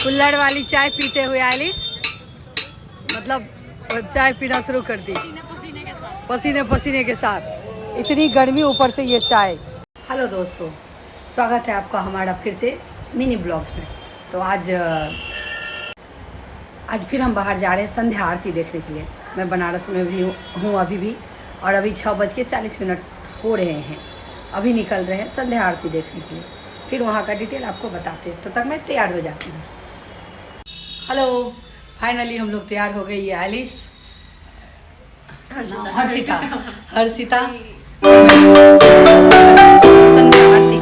कुल्हड़ वाली चाय पीते हुए एलिस मतलब चाय पीना शुरू कर दी पसीने पसीने के साथ। इतनी गर्मी ऊपर से ये चाय। हेलो दोस्तों, स्वागत है आपका हमारा फिर से मिनी ब्लॉग्स में। तो आज फिर हम बाहर जा रहे हैं संध्या आरती देखने के लिए। मैं बनारस में भी हूँ अभी भी, और अभी 6:40 हो रहे हैं। अभी निकल रहे हैं संध्या आरती देखने के लिए। फिर वहाँ का डिटेल आपको बताते हैं, तो तक मैं तैयार हो जाती हूँ। हेलो, फाइनली हम लोग तैयार हो गई। ये एलिस, हर्षिता संध्या आरती।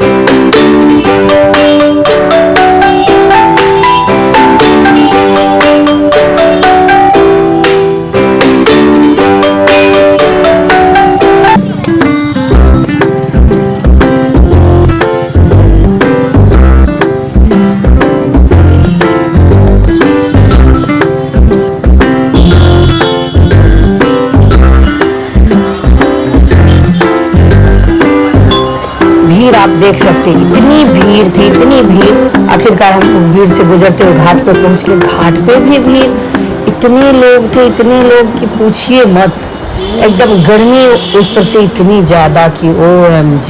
आप देख सकते हैं इतनी भीड़ थी, इतनी भीड़। आखिरकार हम लोग भीड़ से गुजरते हुए घाट पे पहुंच गए। घाट पे भी भीड़, इतने लोग थे, इतने लोग कि पूछिए मत। एकदम गर्मी उस पर से इतनी ज़्यादा कि OMG।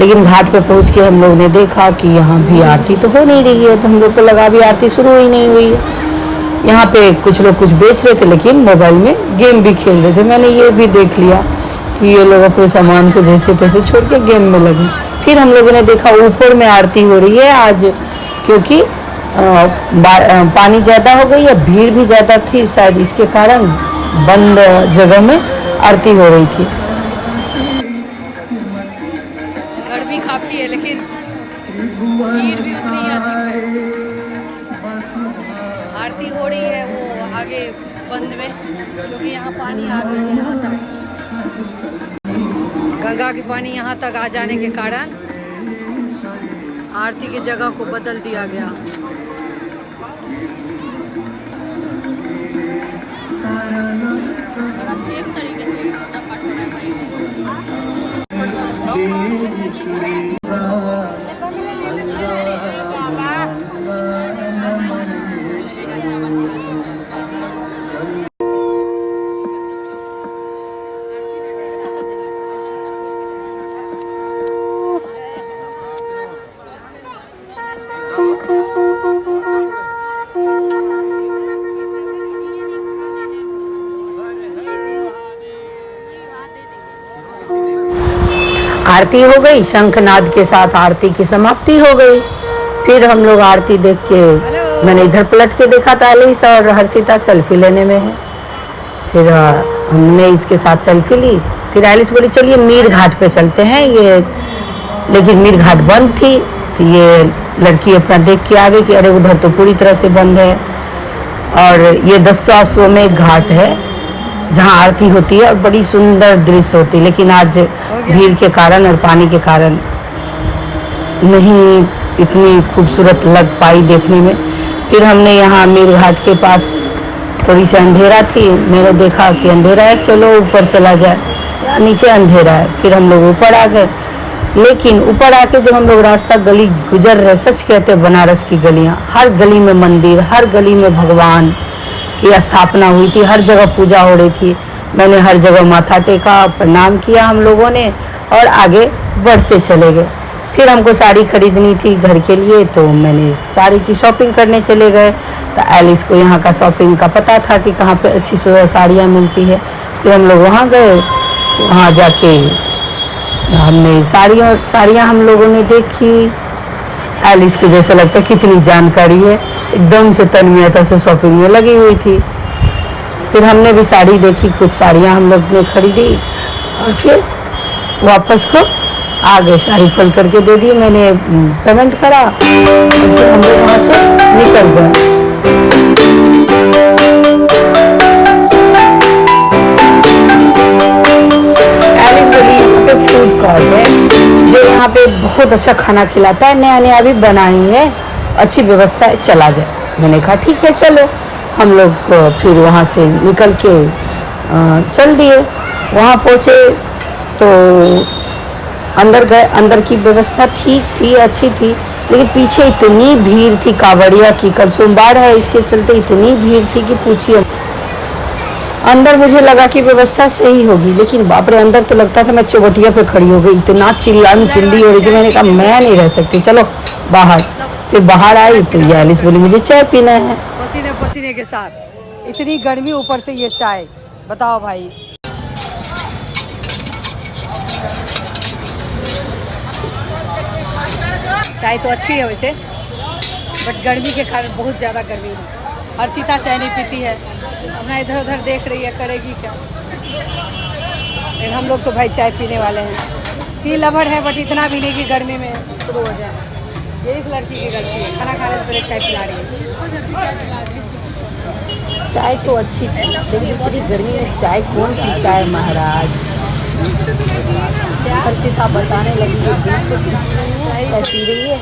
लेकिन घाट पे पहुंच के हम लोग ने देखा कि यहाँ भी आरती तो हो नहीं रही है, तो हम लोग को लगा अभी आरती शुरू ही नहीं हुई है। यहाँ पे कुछ लोग कुछ बेच रहे थे, लेकिन मोबाइल में गेम भी खेल रहे थे। मैंने ये भी देख लिया कि ये लोग अपने सामान को जैसे तैसे छोड़ के गेम में लगे। फिर हम लोगों ने देखा ऊपर में आरती हो रही है आज, क्योंकि पानी ज़्यादा हो गई है, भीड़ भी ज़्यादा थी, शायद इसके कारण बंद जगह में आरती हो रही थी। गर्मी काफी है, लेकिन भीड़ भी उतनी है। आरती हो रही है वो आगे बंद में, क्योंकि यहाँ पानी आ गया है। यहाँ तक गंगा के पानी यहाँ तक आ जाने के कारण आरती की जगह को बदल दिया गया। सेफ तरीके से पूजा पाठ हो रहा है भाई। आरती हो गई, शंखनाद के साथ आरती की समाप्ति हो गई। फिर हम लोग आरती देख के, मैंने इधर पलट के देखा था, एलिस और हर्षिता सेल्फी लेने में है। फिर हमने इसके साथ सेल्फी ली। फिर एलिस बोली चलिए मीर घाट पे चलते हैं। ये लेकिन मीर घाट बंद थी, तो ये लड़की अपना देख के आ गई कि अरे उधर तो पूरी तरह से बंद है। और ये दशाश्वमेध में घाट है जहाँ आरती होती है और बड़ी सुंदर दृश्य होती है, लेकिन आज भीड़ के कारण और पानी के कारण नहीं इतनी खूबसूरत लग पाई देखने में। फिर हमने यहाँ मीर घाट के पास, थोड़ी सी अंधेरा थी, मैंने देखा कि अंधेरा है, चलो ऊपर चला जाए, यहाँ नीचे अंधेरा है। फिर हम लोग ऊपर आ गए। लेकिन ऊपर आके जब हम लोग रास्ता गली गुजर रहे, सच कहते हैं बनारस की गलियाँ, हर गली में मंदिर, हर गली में भगवान की स्थापना हुई थी, हर जगह पूजा हो रही थी। मैंने हर जगह माथा टेका, प्रणाम किया हम लोगों ने, और आगे बढ़ते चले गए। फिर हमको साड़ी खरीदनी थी घर के लिए, तो मैंने साड़ी की शॉपिंग करने चले गए। तो एलिस को यहाँ का शॉपिंग का पता था कि कहाँ पे अच्छी साड़ियाँ मिलती है। फिर हम लोग वहाँ गए। वहाँ जाके हमने साड़ियाँ हम लोगों ने देखी। एलिस को जैसा लगता कितनी जानकारी है, एकदम से तन्मयता से शॉपिंग में लगी हुई थी। फिर हमने भी साड़ी देखी, कुछ साड़ियाँ हम लोग ने खरीदी, और फिर वापस को आ गए। साड़ी फोल्ड करके दे दी, मैंने पेमेंट करा, और फिर हम लोग वहाँ से निकल गए। एलिस बोली यहाँ पे फूड कोर्ट है जो यहाँ पे बहुत अच्छा खाना खिलाता है, नया नया भी बनाई है, अच्छी व्यवस्था है, चला जाए। मैंने कहा ठीक है चलो। हम लोग फिर वहाँ से निकल के चल दिए। वहाँ पहुँचे तो अंदर गए। अंदर की व्यवस्था ठीक थी, अच्छी थी, लेकिन पीछे इतनी भीड़ थी कांवड़िया की, कल सोमवार है इसके चलते इतनी भीड़ थी कि पूछिए। अंदर मुझे लगा कि व्यवस्था सही होगी, लेकिन बाप रे अंदर तो लगता था मैं चौबटिया पे खड़ी हो गई, इतना चिल्ली हो रही थी। मैंने कहा मैं नहीं रह सकती, चलो बाहर। फिर बाहर आई तो ये एलिस बोली मुझे चाय पीना है। पसीने पसीने के साथ, इतनी गर्मी, ऊपर से ये चाय, बताओ भाई। चाय तो अच्छी है वैसे, बट गर्मी के कारण बहुत ज़्यादा गर्मी है। हर्षिता चाय नहीं पीती है, अपना इधर उधर देख रही है, करेगी क्या। लेकिन हम लोग तो भाई चाय पीने वाले हैं। टी लवर है, बट इतना भी नहीं कि गर्मी में शुरू हो जाए। ये इस लड़की की गलती है, खाना खाने से पहले चाय पिला रही है। चाय तो अच्छी थी, लेकिन इतनी गर्मी में चाय कौन पीता है महाराज। हर्षिता बताने लगी ये दूध तो पीती नहीं है, चाय पी रही है।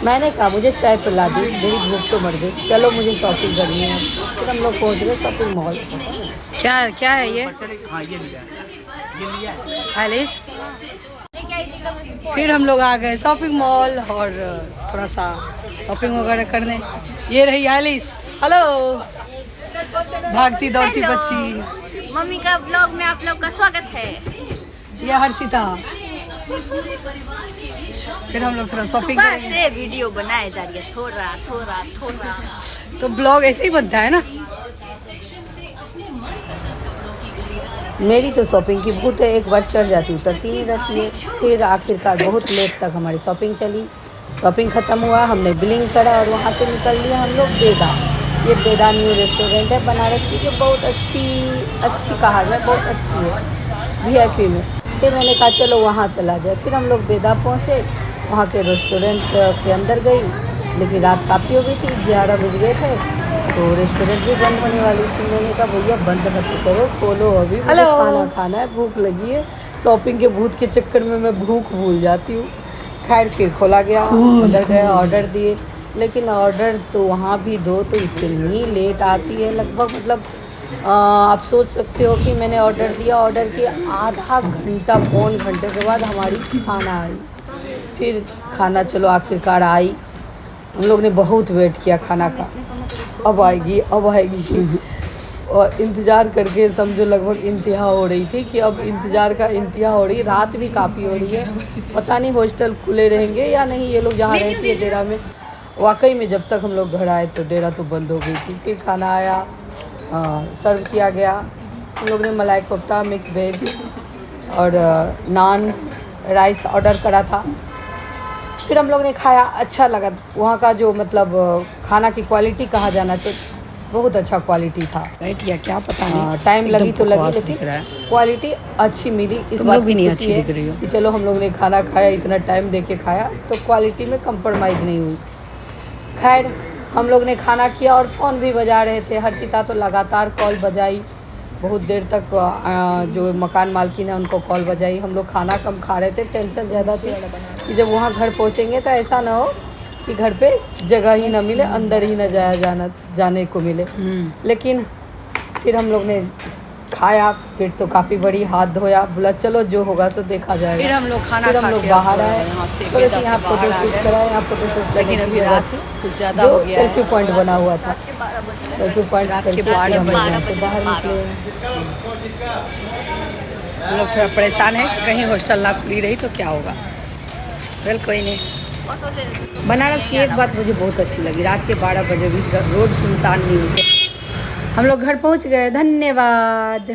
मैंने कहा मुझे चाय पिला दी, मेरी भूख तो मर गई, चलो मुझे शॉपिंग करनी है। फिर हम लोग पहुँच गए शॉपिंग मॉल। क्या है ये? आलिश। फिर हम लोग आ गए शॉपिंग मॉल और थोड़ा सा शॉपिंग वगैरह करने। ये रही आलिश, हेलो, भागती दौड़ती बच्ची। मम्मी का ब्लॉग में आप लोग का स्वागत है। ये हर्षिता। फिर हम लोग थोड़ा शॉपिंग से वीडियो बनाए जा रही है, थोड़ा। तो ब्लॉग ऐसे ही बनता है ना। मेरी तो शॉपिंग की भूत है, एक बार चढ़ जाती उतरती नहीं रहती है। फिर आखिरकार बहुत लेट तक हमारी शॉपिंग चली। शॉपिंग ख़त्म हुआ, हमने बिलिंग करा और वहाँ से निकल लिया हम लोग बेदा। ये बेदा न्यू रेस्टोरेंट है बनारस की, जो बहुत अच्छी कहा जाए, बहुत अच्छी है VIP में। फिर मैंने कहा चलो वहाँ चला जाए। फिर हम लोग बेदा पहुँचे, वहाँ के रेस्टोरेंट के अंदर गई, लेकिन रात काफ़ी हो गई थी, 11 बज गए थे, तो रेस्टोरेंट भी बंद होने वाली थी। मैंने कहा भैया बंद मत करो, खोलो, अभी मुझे खाना खाना है, भूख लगी है। शॉपिंग के भूत के चक्कर में मैं भूख भूल जाती हूँ। खैर फिर खोला गया, अंदर गया, ऑर्डर दिए, लेकिन ऑर्डर तो वहाँ भी दो तो इतनी लेट आती है, लगभग मतलब आप सोच सकते हो कि मैंने ऑर्डर दिया, ऑर्डर के आधा घंटा पौन घंटे के बाद हमारी खाना आई। फिर खाना चलो आखिरकार आई, हम लोग ने बहुत वेट किया खाना का, अब आएगी और इंतज़ार करके समझो लगभग इंतहा हो रही थी कि अब इंतज़ार का इंतहा हो रही है। रात भी काफ़ी हो रही है, पता नहीं हॉस्टल खुले रहेंगे या नहीं। ये लोग जहाँ रहती है डेरा में, वाकई में जब तक हम लोग घर आए तो डेरा तो बंद हो गई थी। फिर खाना आया, सर्व किया गया। हम लोग ने मलाई कोफ्ता, मिक्स वेज और नान राइस ऑर्डर करा था। फिर हम लोग ने खाया, अच्छा लगा। वहाँ का जो मतलब खाना की क्वालिटी कहा जाना चाहिए, बहुत अच्छा क्वालिटी था। राइट या क्या पता नहीं, टाइम लगी तो लगी, लेकिन क्वालिटी अच्छी मिली। इस बात भी की नहीं खुशी अच्छी है दिख रही हो कि चलो हम लोग ने खाना खाया, इतना टाइम दे के खाया तो क्वालिटी में कंप्रोमाइज़ नहीं हुई। खैर हम लोग ने खाना किया और फ़ोन भी बजा रहे थे। हर्षिता तो लगातार कॉल बजाई, बहुत देर तक जो मकान मालकिन है उनको कॉल बजाई। हम लोग खाना कम खा रहे थे, टेंशन ज़्यादा थी कि जब वहाँ घर पहुँचेंगे तो ऐसा ना हो कि घर पे जगह ही ना मिले, अंदर ही ना जाने को मिले। लेकिन फिर हम लोग ने खाया, फिर तो काफ़ी बड़ी हाथ धोया, बोला चलो जो होगा सो देखा जाएगा। फिर हम लोग खाना फिर हम लोग बाहर आए, थोड़े से यहाँ फोटो शूट कराए, यहाँ फोटो शूट लेकिन अभी रात कुछ ज़्यादा हो गया है। सेल्फी पॉइंट बना हुआ था, सेल्फी पॉइंट करके बाहर निकले। हम लोग थोड़ा परेशान है कि कहीं हॉस्टल ना खुली रही तो क्या होगा। वेल कोई नहीं। बनारस की एक बात मुझे बहुत अच्छी लगी, रात के 12 बजे भी रोड सुनसान नहीं हुए। हम लोग घर पहुंच गए, धन्यवाद।